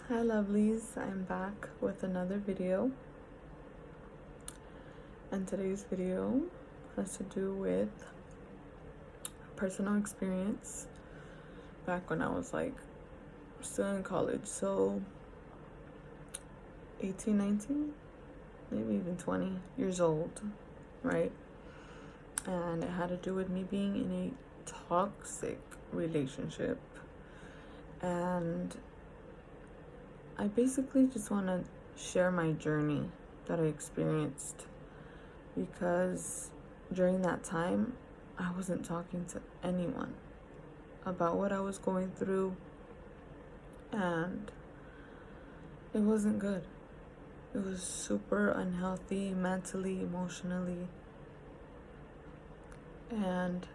Hi lovelies, I'm back with another video, and today's video has to do with personal experience back when I was still in college, so 18, 19, maybe even 20 years old, right? And it had to do with me being in a toxic relationship, and I basically just want to share my journey that I experienced, because during that time I wasn't talking to anyone about what I was going through, and it wasn't good. It was super unhealthy mentally, emotionally, and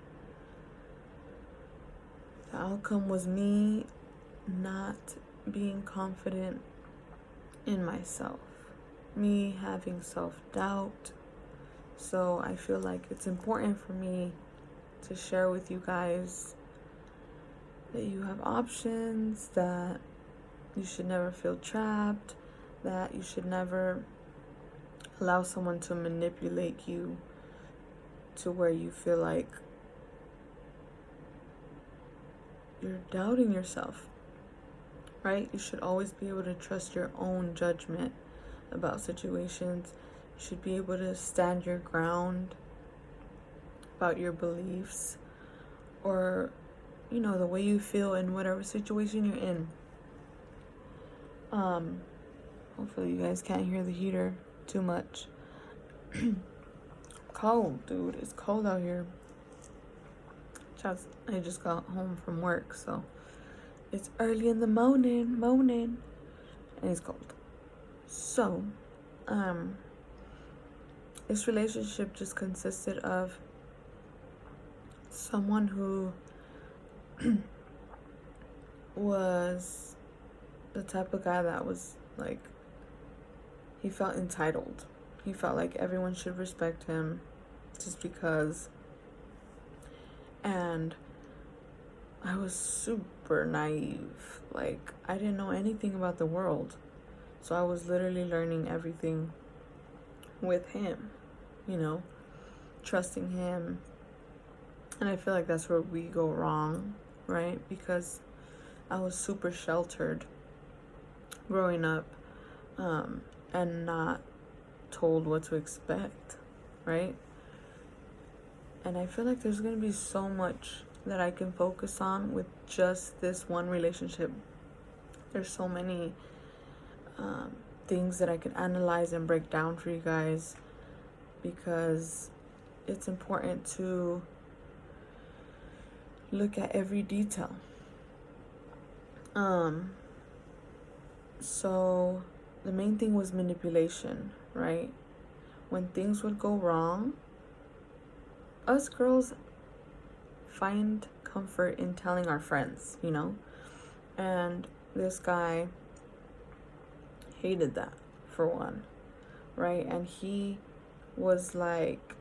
the outcome was me not being confident in myself, me having self-doubt. So I feel like it's important for me to share with you guys that you have options, that you should never feel trapped, that you should never allow someone to manipulate you to where you feel like you're doubting yourself, right? You should always be able to trust your own judgment about situations. You should be able to stand your ground about your beliefs, or the way you feel in whatever situation you're in. Hopefully you guys can't hear the heater too much. Cold, dude. It's cold out here. I just got home from work, so it's early in the morning, and it's cold. So, this relationship just consisted of someone who was the type of guy that was he felt entitled. He felt like everyone should respect him just because. And I was super naive. I didn't know anything about the world. So I was literally learning everything with him, trusting him. And I feel like that's where we go wrong, right? Because I was super sheltered growing up, and not told what to expect, right? And I feel like there's going to be so much that I can focus on with just this one relationship. There's so many things that I can analyze and break down for you guys, because it's important to look at every detail. So the main thing was manipulation, right? When things would go wrong, us girls find comfort in telling our friends, and this guy hated that, for one, right? And he was like,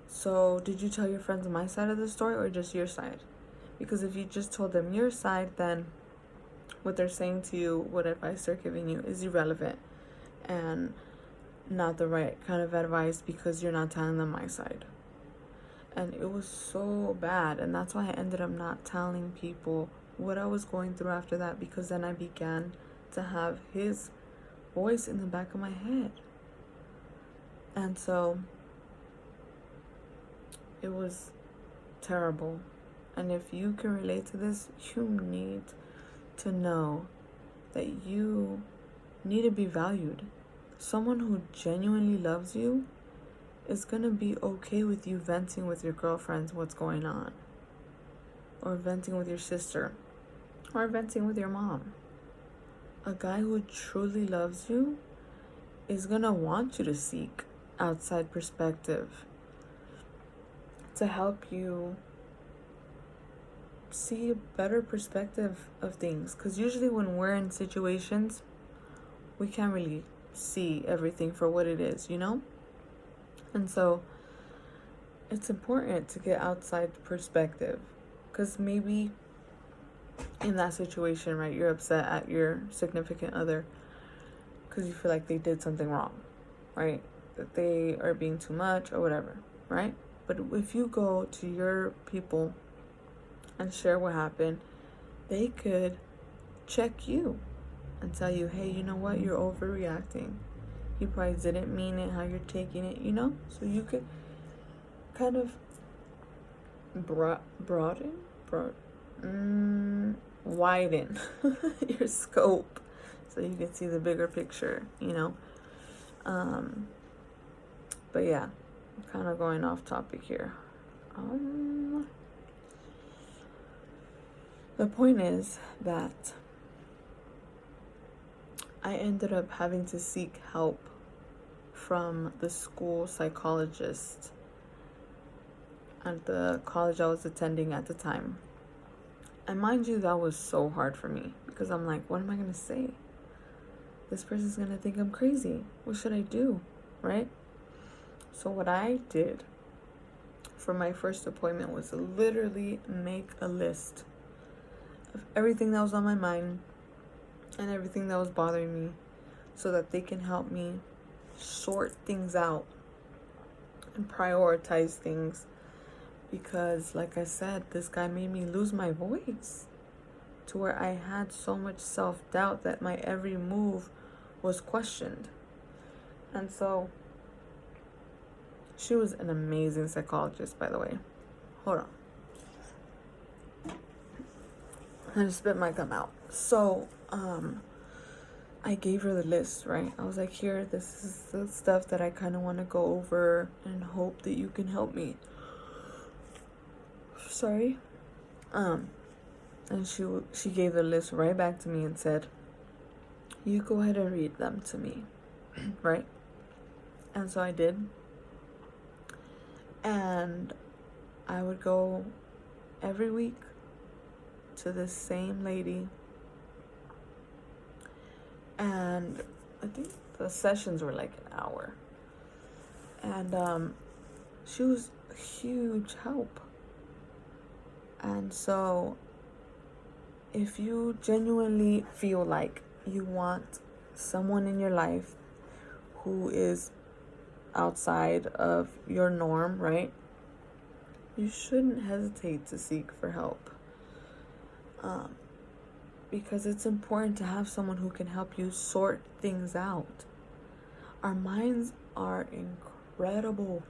so did you tell your friends my side of the story or just your side? Because if you just told them your side, then what they're saying to you, what advice they're giving you, is irrelevant and not the right kind of advice, because you're not telling them my side. And it was so bad, and that's why I ended up not telling people what I was going through after that, because then I began to have his voice in the back of my head. And so it was terrible. And if you can relate to this, you need to know that you need to be valued. Someone who genuinely loves you is gonna be okay with you venting with your girlfriends what's going on, or venting with your sister, or venting with your mom. A guy who truly loves you is gonna want you to seek outside perspective to help you see a better perspective of things. Because usually when we're in situations, we can't really see everything for what it is, And so it's important to get outside perspective, because maybe in that situation, right? You're upset at your significant other because you feel like they did something wrong, right? That they are being too much or whatever, right? But if you go to your people and share what happened, they could check you and tell you, hey, you know what? You're overreacting. You probably didn't mean it how you're taking it, you know? So you could kind of widen your scope so you can see the bigger picture, you know? But yeah, I'm kind of going off topic here. The point is that I ended up having to seek help from the school psychologist at the college I was attending at the time. And mind you, that was so hard for me because I'm like, what am I going to say? This person's going to think I'm crazy. What should I do? Right? So what I did for my first appointment was to literally make a list of everything that was on my mind and everything that was bothering me so that they can help me sort things out and prioritize things. Because, like I said, this guy made me lose my voice to where I had so much self-doubt that my every move was questioned. And so, she was an amazing psychologist, by the way. Hold on. I just spit my gum out. So, I gave her the list, right? I was like, here, this is the stuff that I kind of want to go over and hope that you can help me. Sorry. And she gave the list right back to me and said, you go ahead and read them to me. Right? And so I did. And I would go every week to the same lady. And I think the sessions were like an hour. And she was a huge help. And so if you genuinely feel like you want someone in your life who is outside of your norm, right? You shouldn't hesitate to seek for help. Because it's important to have someone who can help you sort things out. Our minds are incredible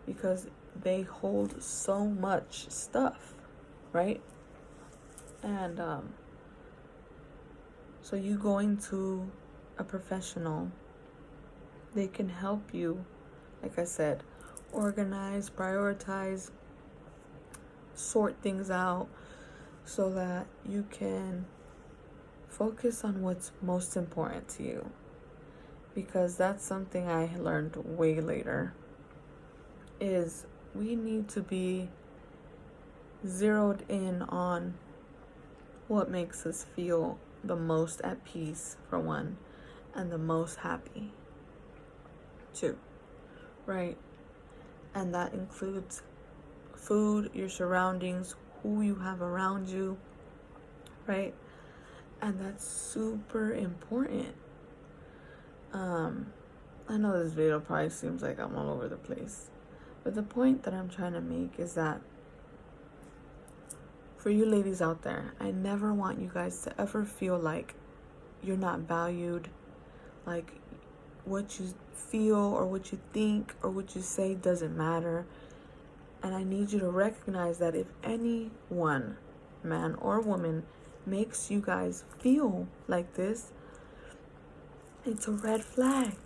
because they hold so much stuff, right? And so you going to a professional, they can help you, like I said, organize, prioritize, sort things out so that you can focus on what's most important to you. Because that's something I learned way later, is we need to be zeroed in on what makes us feel the most at peace, for one, and the most happy, too, right? And that includes food, your surroundings, who you have around you, right? And that's super important. I know this video probably seems like I'm all over the place, but the point that I'm trying to make is that for you ladies out there, I never want you guys to ever feel like you're not valued, like what you feel or what you think or what you say doesn't matter. And I need you to recognize that if anyone, man or woman, makes you guys feel like this, it's a red flag.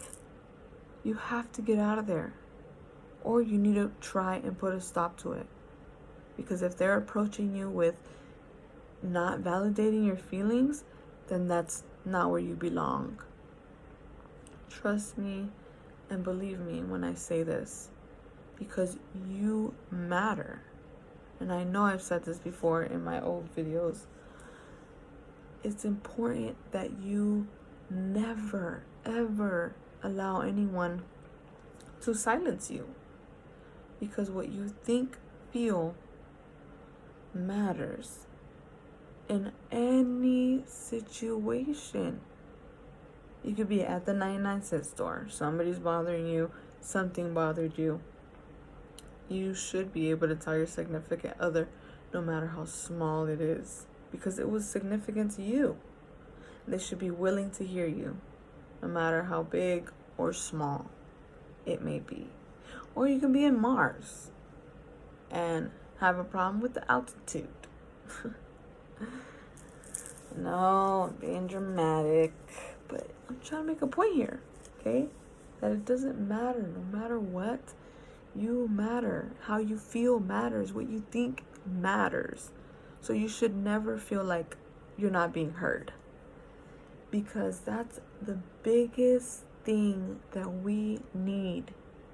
You have to get out of there. Or you need to try and put a stop to it. Because if they're approaching you with not validating your feelings, then that's not where you belong. Trust me and believe me when I say this. Because you matter. And I know I've said this before in my old videos. It's important that you never, ever allow anyone to silence you. Because what you think, feel, matters. in any situation. You could be at the 99-cent store. Somebody's bothering you. Something bothered you. You should be able to tell your significant other, no matter how small it is, because it was significant to you. They should be willing to hear you, no matter how big or small it may be. Or you can be in Mars and have a problem with the altitude. No, I'm being dramatic, but I'm trying to make a point here, okay? That it doesn't matter, no matter what, you matter. How you feel matters. What you think matters. So you should never feel like you're not being heard, because that's the biggest thing that we need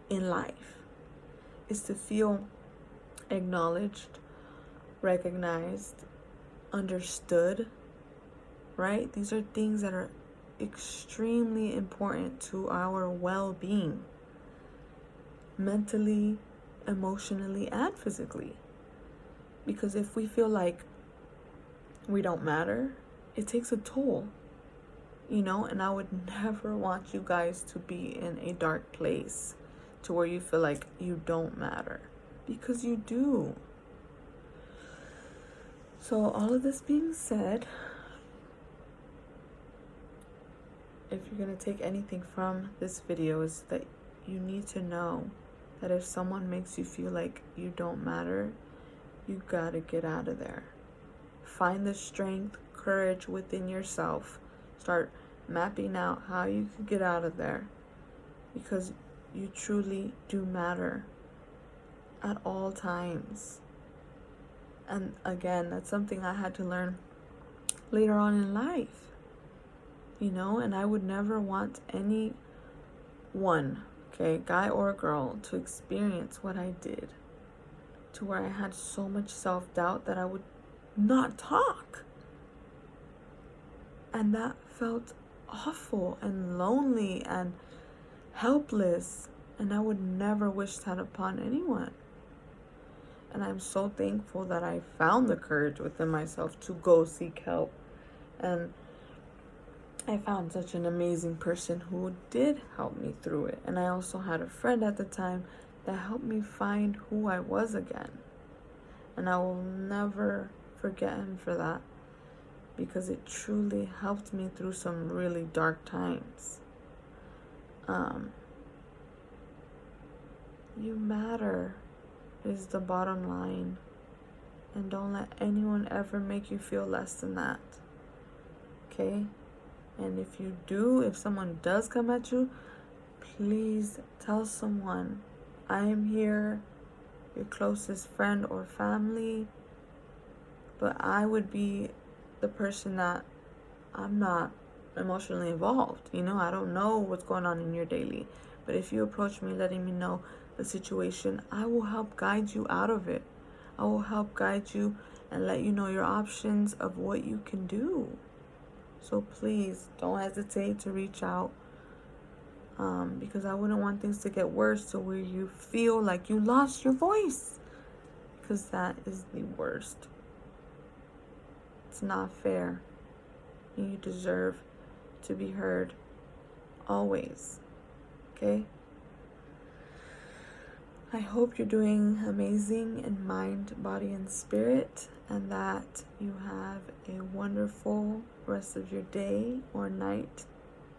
in life, is to feel acknowledged, recognized, understood, right? These are things that are extremely important to our well-being, mentally, emotionally, and physically. Because if we feel like we don't matter, it takes a toll, you know? And I would never want you guys to be in a dark place to where you feel like you don't matter, because you do. So all of this being said, if you're going to take anything from this video, is that you need to know that if someone makes you feel like you don't matter, you gotta get out of there. Find the strength, courage within yourself. Start mapping out how you can get out of there, because you truly do matter at all times. And again, that's something I had to learn later on in life, you know? And I would never want anyone, okay, guy or girl, to experience what I did, to where I had so much self-doubt that I would not talk. And that felt awful and lonely and helpless, and I would never wish that upon anyone. And I'm so thankful that I found the courage within myself to go seek help. And I found such an amazing person who did help me through it. And I also had a friend at the time that helped me find who I was again. And I will never forget him for that, because it truly helped me through some really dark times. You matter is the bottom line. And don't let anyone ever make you feel less than that. Okay? And if someone does come at you, please tell someone, I am here, your closest friend or family, but I would be the person that I'm not emotionally involved. You know, I don't know what's going on in your daily. But if you approach me letting me know the situation, I will help guide you out of it. I will help guide you and let you know your options of what you can do. So please don't hesitate to reach out, because I wouldn't want things to get worse to where you feel like you lost your voice, because that is the worst. It's not fair. You deserve to be heard always. Okay? I hope you're doing amazing in mind, body, and spirit, and that you have a wonderful rest of your day or night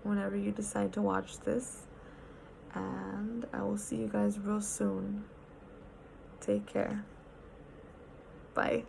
whenever you decide to watch this. And I will see you guys real soon. Take care. Bye.